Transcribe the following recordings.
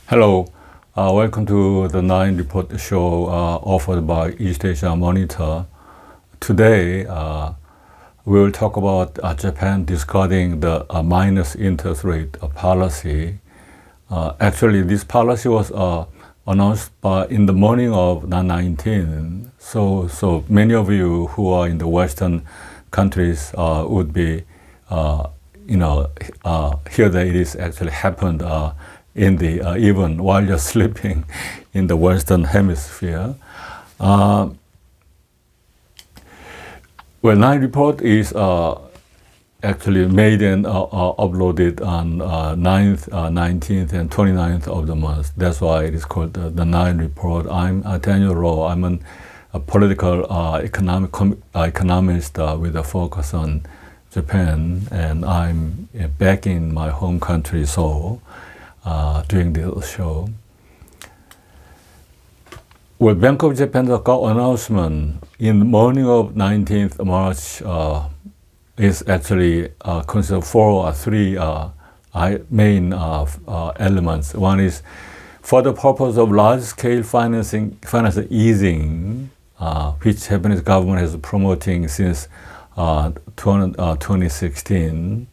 Hello, welcome to the 9 Report show offered by East Asia Monitor. Today, we will talk about Japan discarding the minus interest rate policy. Actually, this policy was announced in the morning of the 19th. So many of you who are in the Western countries would be, hear that it is actually happened in the even while you're sleeping in the Western Hemisphere. Well, 9 Report is actually made and uploaded on 9th, 19th, and 29th of the month. That's why it is called the 9 Report. I'm Daniel Rowe. I'm a political economist with a focus on Japan, and I'm back in my home country, Seoul, doing this show. Well, Bank of Japan's announcement in the morning of 19th March is actually considered three main elements. One is for the purpose of large-scale financial easing, which Japanese government has promoting since 2016.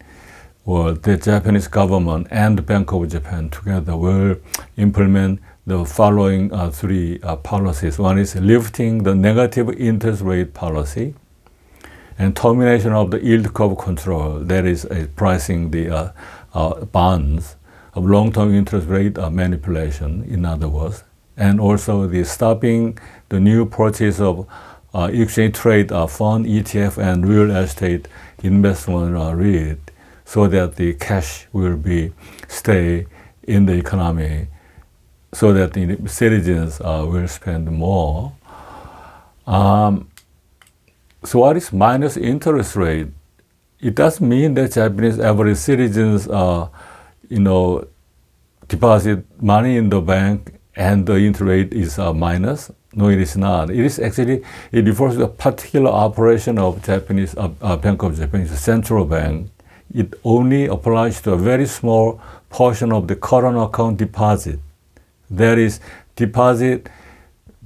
Well, the Japanese government and the Bank of Japan together will implement the following three policies. One is lifting the negative interest rate policy and termination of the yield curve control, that is pricing the bonds of long-term interest rate manipulation, in other words, and also the stopping the new purchase of exchange trade fund, ETF, and real estate investment REIT, so that the cash will stay in the economy, so that the citizens will spend more. So what is minus interest rate? It doesn't mean that Japanese average citizens deposit money in the bank and the interest rate is minus. No, it is not. It is actually, it refers to a particular operation of Japanese Bank of Japan, the central bank. It only applies to a very small portion of the current account deposit. That is deposit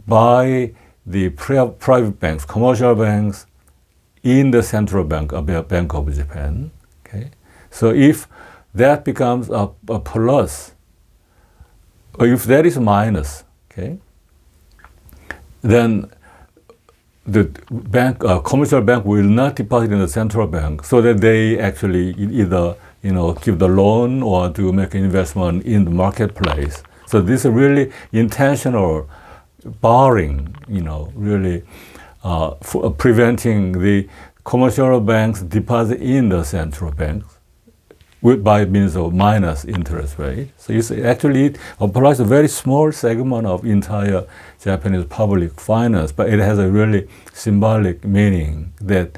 by the private banks, commercial banks, in the central bank, Bank of Japan. Okay, so if that becomes a plus, or if that is minus, okay, then the bank, commercial bank will not deposit in the central bank, so that they actually either give the loan or to make an investment in the marketplace. So this is really intentional barring, really preventing the commercial banks deposit in the central banks by means of minus interest rate. So it applies a very small segment of entire Japanese public finance, but it has a really symbolic meaning, that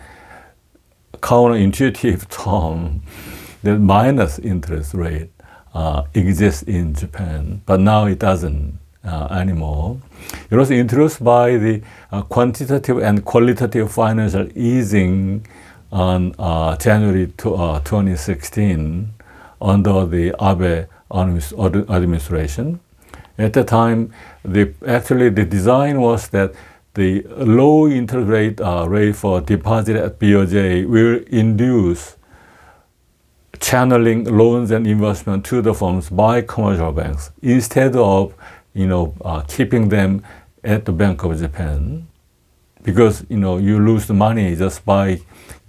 counterintuitive term, that minus interest rate exists in Japan, but now it doesn't anymore. It was introduced by the quantitative and qualitative financial easing on January 2016 under the Abe administration. At the time, the design was that the low interest rate for deposit at BOJ will induce channeling loans and investment to the firms by commercial banks instead of keeping them at the Bank of Japan, because you lose the money just by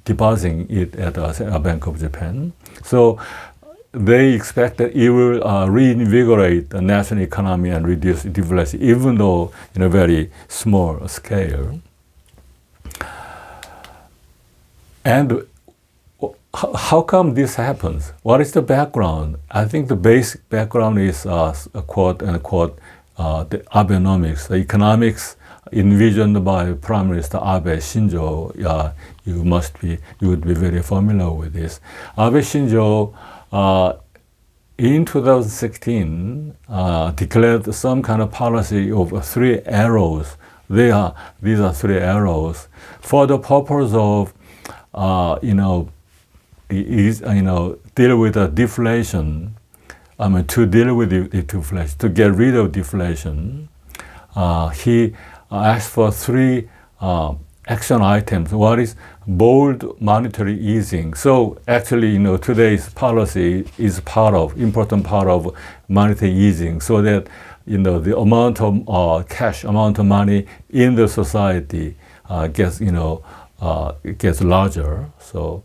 depositing it at a Bank of Japan. So they expect that it will reinvigorate the national economy and reduce deflation, even though in a very small scale. And how come this happens? What is the background? I think the basic background is quote unquote the Abenomics, the economics envisioned by Prime Minister Abe Shinzo. You would be very familiar with this. Abe Shinzo in 2016 declared some kind of policy of three arrows. These are three arrows for the purpose of deal with the deflation to deal with the deflation, to get rid of deflation, he asked for three action items. One is bold monetary easing. So actually, today's policy is important part of monetary easing, so that the amount of cash, amount of money in the society gets larger. So,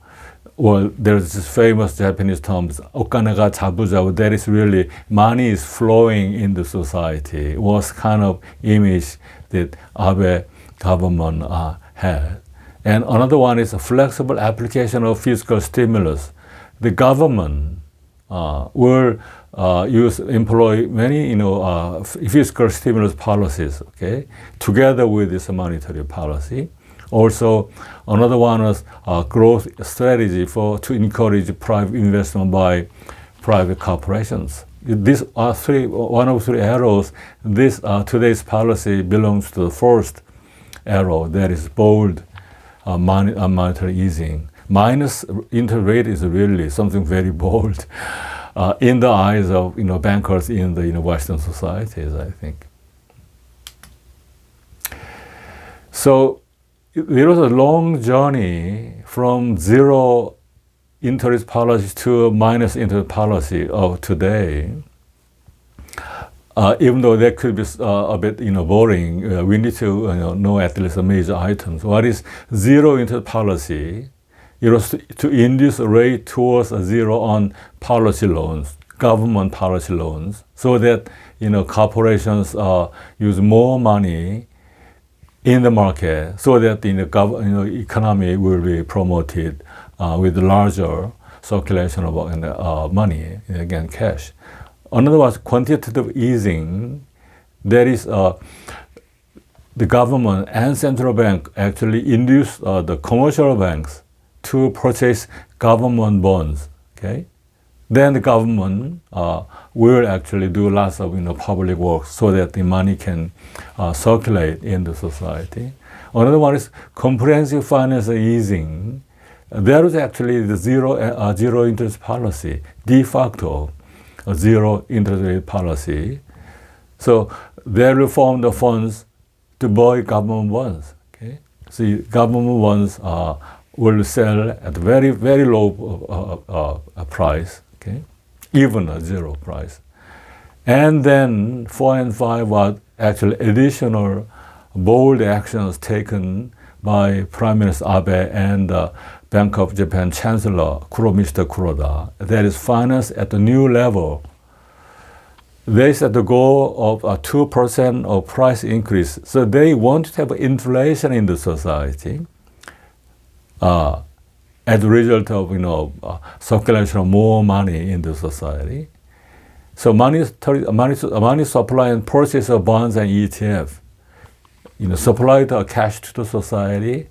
well, there's this famous Japanese term, "okanaga jabujabu." That is really money is flowing in the society. It was kind of image that Abe government had. And another one is a flexible application of fiscal stimulus. The government will employ many fiscal stimulus policies, okay, together with this monetary policy. Also, another one is growth strategy to encourage private investment by private corporations. These are one of three arrows. This today's policy belongs to the first arrow, that is bold monetary easing. Minus interest rate is really something very bold in the eyes of bankers in the Western societies, I think. So there was a long journey from zero interest policy to minus interest policy of today. Even though that could be a bit boring, we need to know at least the major items. What is zero interest policy? It was to induce a rate towards a zero on policy loans, government policy loans, so that corporations use more money in the market, so that the economy will be promoted with larger circulation of money, again cash. Another was quantitative easing. That is, the government and central bank actually induced the commercial banks to purchase government bonds. Okay, then the government will actually do lots of public works so that the money can circulate in the society. Another one is comprehensive financial easing. There is actually the zero interest policy, de facto a zero interest rate policy. So they reform the funds to buy government bonds. Okay, so government bonds will sell at very, very low price. Okay, even a zero price. And then 4 and 5 were actually additional bold actions taken by Prime Minister Abe and Bank of Japan Chancellor Mr. Kuroda. That is finance at a new level. They set the goal of 2% of price increase. So they want to have inflation in the society as a result of circulation of more money in the society. So money supply and purchase of bonds and ETF, supply the cash to the society,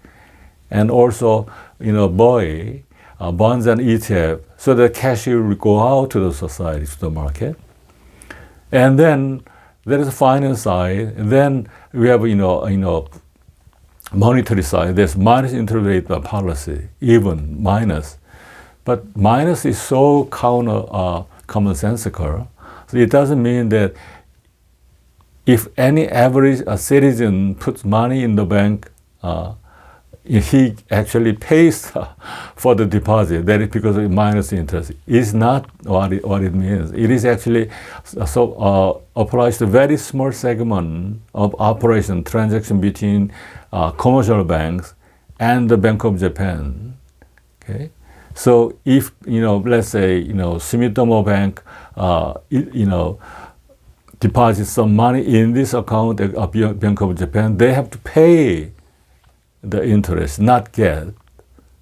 and also buy bonds and ETF, so that cash will go out to the society, to the market. And then there is a finance side, and then we have monetary side. There's minus interest rate policy, even minus, but minus is so commonsensical. So it doesn't mean that if any average citizen puts money in the bank, he actually pays for the deposit. That is because of minus interest. It's not what it means. It is actually applies to very small segment of operation transaction between commercial banks and the Bank of Japan. Okay, so if let's say Sumitomo Bank deposits some money in this account at Bank of Japan, they have to pay the interest, not get.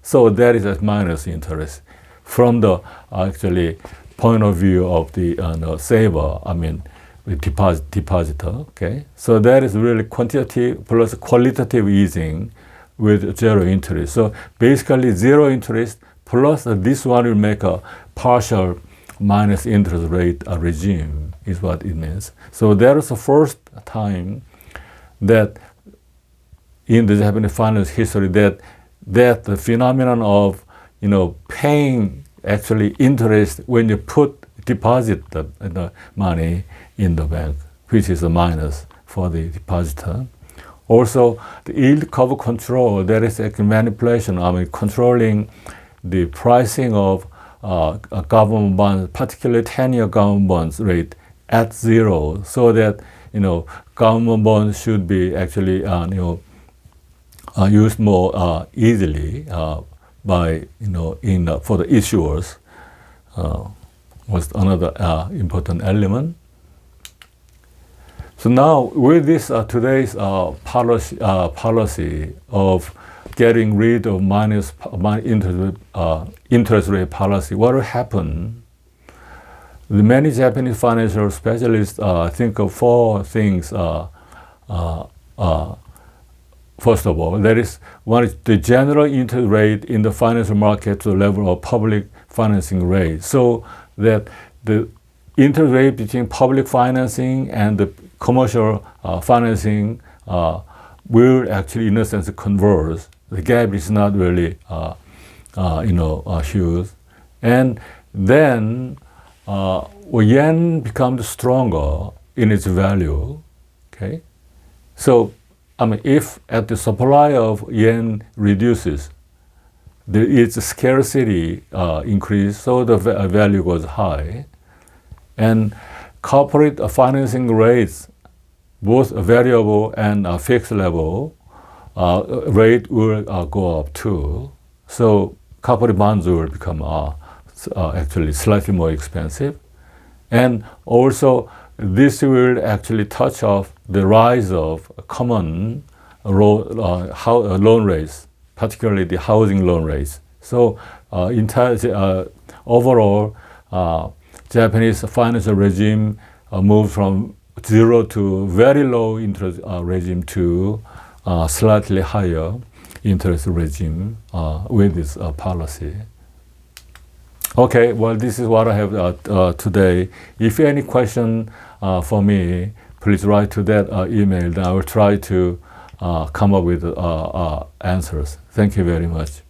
So that is a minus interest from the actually point of view of the saver. I mean, depositor. Okay, so that is really quantitative plus qualitative easing with zero interest. So basically, zero interest plus this one will make a partial minus interest rate regime is what it means. So that is the first time that in the Japanese finance history that the phenomenon of paying actually interest when you put deposit the money in the bank, which is a minus for the depositor. Also, the yield curve control, that is a manipulation, controlling the pricing of government bonds, particularly 10-year government bonds rate at zero, so that government bonds should be actually used more easily by for the issuers, was another important element. So now with this today's policy of getting rid of interest rate policy, what will happen? The many Japanese financial specialists think of four things. First of all, one is the general interest rate in the financial market to the level of public financing rate, so that the interest rate between public financing and the commercial financing will actually, in a sense, converge. The gap is not really, huge. And then yen becomes stronger in its value. Okay, so if at the supply of yen reduces, its scarcity increase, so the value goes high, and corporate financing rates, both variable and fixed level rate will go up too. So corporate bonds will become actually slightly more expensive, and also this will actually touch off the rise of common loan rates, particularly the housing loan rates. So overall, Japanese financial regime moved from zero to very low interest regime to slightly higher interest regime with this policy. Okay, well, this is what I have today. If you have any question for me, please write to that email. Then I will try to come up with answers. Thank you very much.